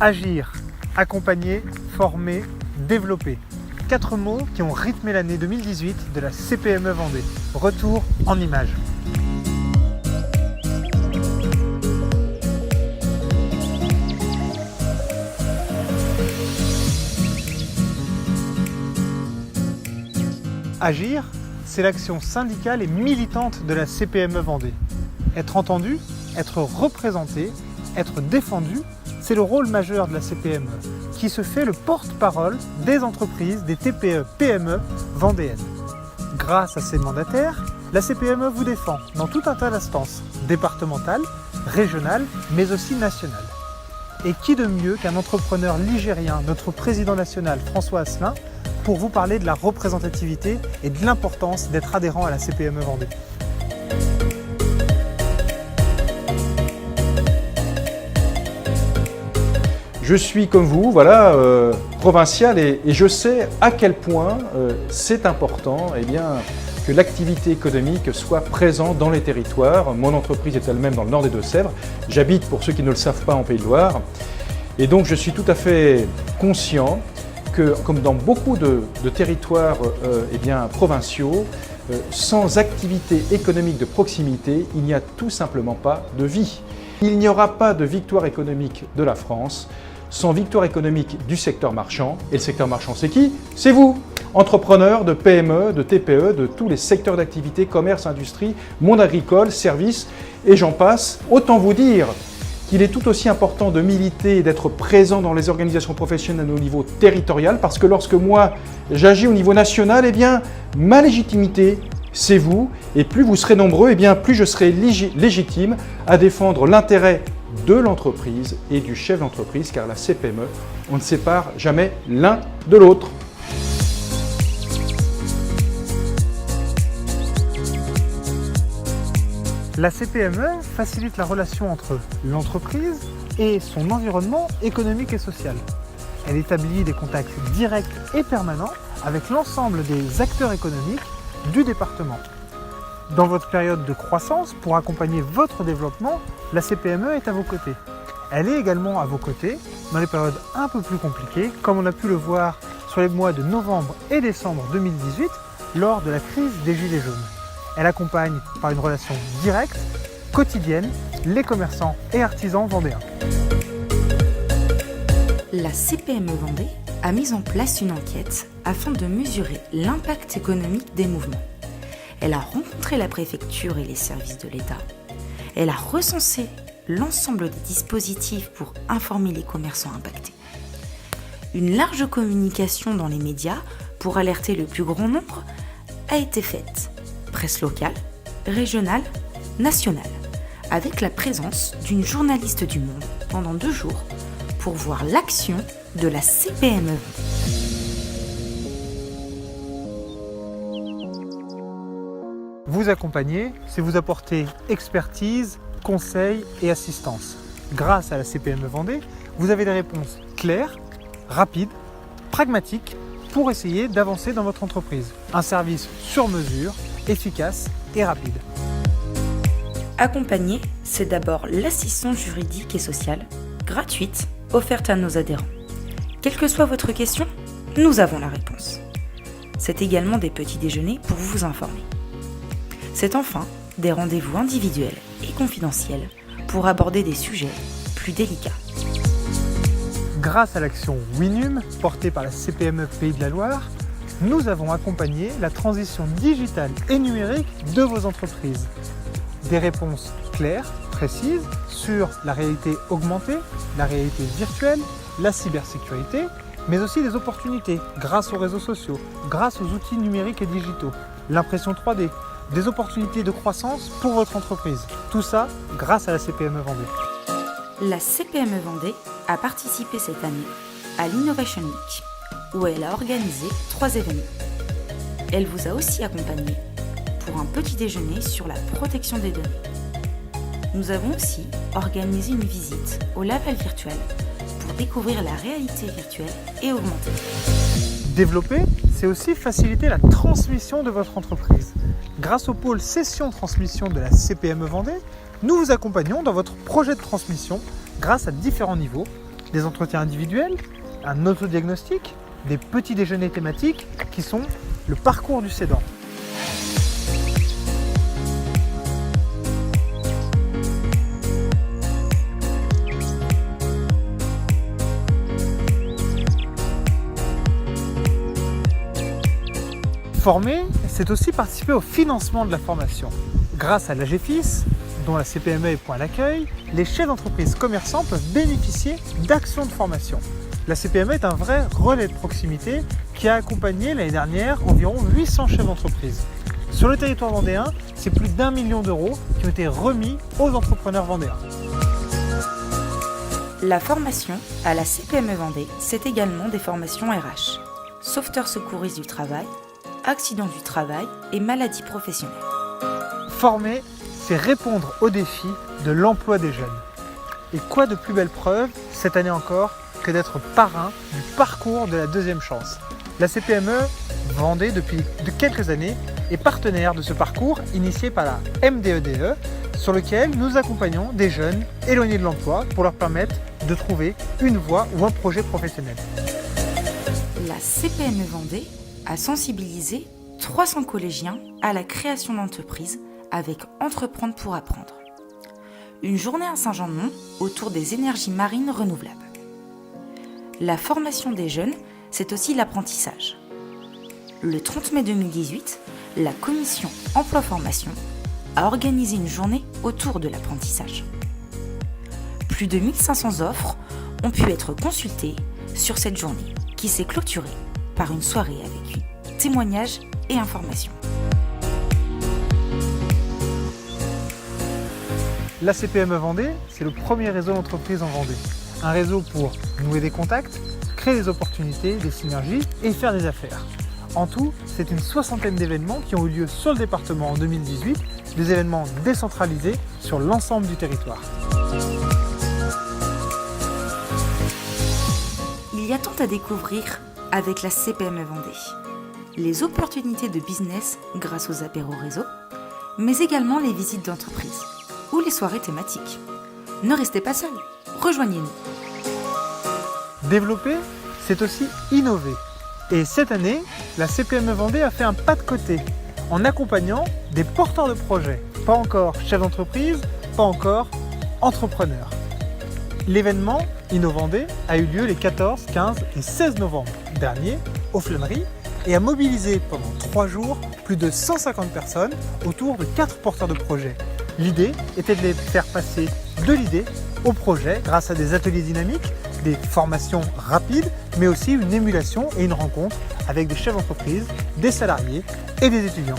Agir, accompagner, former, développer. 4 mots qui ont rythmé l'année 2018 de la CPME Vendée. Retour en images. Agir, c'est l'action syndicale et militante de la CPME Vendée. Être entendu, être représenté, être défendu, c'est le rôle majeur de la CPME, qui se fait le porte-parole des entreprises, des TPE-PME vendéennes. Grâce à ses mandataires, la CPME vous défend dans tout un tas d'instances, départementales, régionales, mais aussi nationales. Et qui de mieux qu'un entrepreneur ligérien, notre président national François Asselin, pour vous parler de la représentativité et de l'importance d'être adhérent à la CPME Vendée. Je suis comme vous, provincial et je sais à quel point c'est important que l'activité économique soit présente dans les territoires. Mon entreprise est elle-même dans le nord des Deux-Sèvres. J'habite, pour ceux qui ne le savent pas, en Pays de Loire. Et donc je suis tout à fait conscient que, comme dans beaucoup de territoires provinciaux, sans activité économique de proximité, il n'y a tout simplement pas de vie. Il n'y aura pas de victoire économique de la France sans victoire économique du secteur marchand. Et le secteur marchand, c'est qui? C'est vous, entrepreneurs de PME, de TPE, de tous les secteurs d'activité, commerce, industrie, monde agricole, services, et j'en passe. Autant vous dire qu'il est tout aussi important de militer et d'être présent dans les organisations professionnelles au niveau territorial, parce que lorsque moi j'agis au niveau national, ma légitimité, c'est vous, et plus vous serez nombreux, plus je serai légitime à défendre l'intérêt de l'entreprise et du chef d'entreprise, car la CPME, on ne sépare jamais l'un de l'autre. La CPME facilite la relation entre l'entreprise et son environnement économique et social. Elle établit des contacts directs et permanents avec l'ensemble des acteurs économiques du département. Dans votre période de croissance, pour accompagner votre développement, la CPME est à vos côtés. Elle est également à vos côtés dans les périodes un peu plus compliquées, comme on a pu le voir sur les mois de novembre et décembre 2018, lors de la crise des Gilets jaunes. Elle accompagne par une relation directe, quotidienne, les commerçants et artisans vendéens. La CPME Vendée a mis en place une enquête afin de mesurer l'impact économique des mouvements. Elle a rencontré la préfecture et les services de l'État. Elle a recensé l'ensemble des dispositifs pour informer les commerçants impactés. Une large communication dans les médias pour alerter le plus grand nombre a été faite. Presse locale, régionale, nationale, avec la présence d'une journaliste du Monde pendant 2 jours pour voir l'action de la CPME. Vous accompagner, c'est vous apporter expertise, conseils et assistance. Grâce à la CPME Vendée, vous avez des réponses claires, rapides, pragmatiques pour essayer d'avancer dans votre entreprise. Un service sur mesure, efficace et rapide. Accompagner, c'est d'abord l'assistance juridique et sociale, gratuite, offerte à nos adhérents. Quelle que soit votre question, nous avons la réponse. C'est également des petits déjeuners pour vous informer. C'est enfin des rendez-vous individuels et confidentiels pour aborder des sujets plus délicats. Grâce à l'action Winum, portée par la CPME Pays de la Loire, nous avons accompagné la transition digitale et numérique de vos entreprises. Des réponses claires, précises sur la réalité augmentée, la réalité virtuelle, la cybersécurité, mais aussi des opportunités grâce aux réseaux sociaux, grâce aux outils numériques et digitaux, l'impression 3D, des opportunités de croissance pour votre entreprise. Tout ça grâce à la CPME Vendée. La CPME Vendée a participé cette année à l'Innovation Week, où elle a organisé 3 événements. Elle vous a aussi accompagné pour un petit déjeuner sur la protection des données. Nous avons aussi organisé une visite au Laval virtuel pour découvrir la réalité virtuelle et augmentée. Développer, c'est aussi faciliter la transmission de votre entreprise. Grâce au pôle Cession-Transmission de la CPME Vendée, nous vous accompagnons dans votre projet de transmission grâce à différents niveaux, des entretiens individuels, un autodiagnostic, des petits déjeuners thématiques qui sont le parcours du cédant. Former, c'est aussi participer au financement de la formation. Grâce à l'AGFIS, dont la CPME est point d'accueil, les chefs d'entreprise commerçants peuvent bénéficier d'actions de formation. La CPME est un vrai relais de proximité qui a accompagné l'année dernière environ 800 chefs d'entreprise. Sur le territoire vendéen, c'est plus d'1 million d'euros qui ont été remis aux entrepreneurs vendéens. La formation à la CPME Vendée, c'est également des formations RH, sauveteurs secouristes du travail, accidents du travail et maladies professionnelles. Former, c'est répondre aux défis de l'emploi des jeunes. Et quoi de plus belle preuve, cette année encore, que d'être parrain du parcours de la deuxième chance. La CPME Vendée, depuis quelques années, est partenaire de ce parcours initié par la MDEDE, sur lequel nous accompagnons des jeunes éloignés de l'emploi pour leur permettre de trouver une voie ou un projet professionnel. La CPME Vendée a sensibilisé 300 collégiens à la création d'entreprises avec Entreprendre pour apprendre. Une journée à Saint-Jean-de-Mont autour des énergies marines renouvelables. La formation des jeunes, c'est aussi l'apprentissage. Le 30 mai 2018, la commission Emploi-Formation a organisé une journée autour de l'apprentissage. Plus de 1500 offres ont pu être consultées sur cette journée qui s'est clôturée par une soirée avec témoignages et informations. La CPME Vendée, c'est le premier réseau d'entreprises en Vendée. Un réseau pour nouer des contacts, créer des opportunités, des synergies et faire des affaires. En tout, c'est une 60aine d'événements qui ont eu lieu sur le département en 2018, des événements décentralisés sur l'ensemble du territoire. Il y a tant à découvrir avec la CPME Vendée. Les opportunités de business grâce aux apéros réseau, mais également les visites d'entreprise ou les soirées thématiques. Ne restez pas seuls, rejoignez-nous. Développer, c'est aussi innover. Et cette année, la CPME Vendée a fait un pas de côté en accompagnant des porteurs de projets, pas encore chefs d'entreprise, pas encore entrepreneurs. L'événement InnoVendée a eu lieu les 14, 15 et 16 novembre dernier aux Flâneries et a mobilisé pendant 3 jours plus de 150 personnes autour de 4 porteurs de projets. L'idée était de les faire passer de l'idée au projet grâce à des ateliers dynamiques, des formations rapides, mais aussi une émulation et une rencontre avec des chefs d'entreprise, des salariés et des étudiants.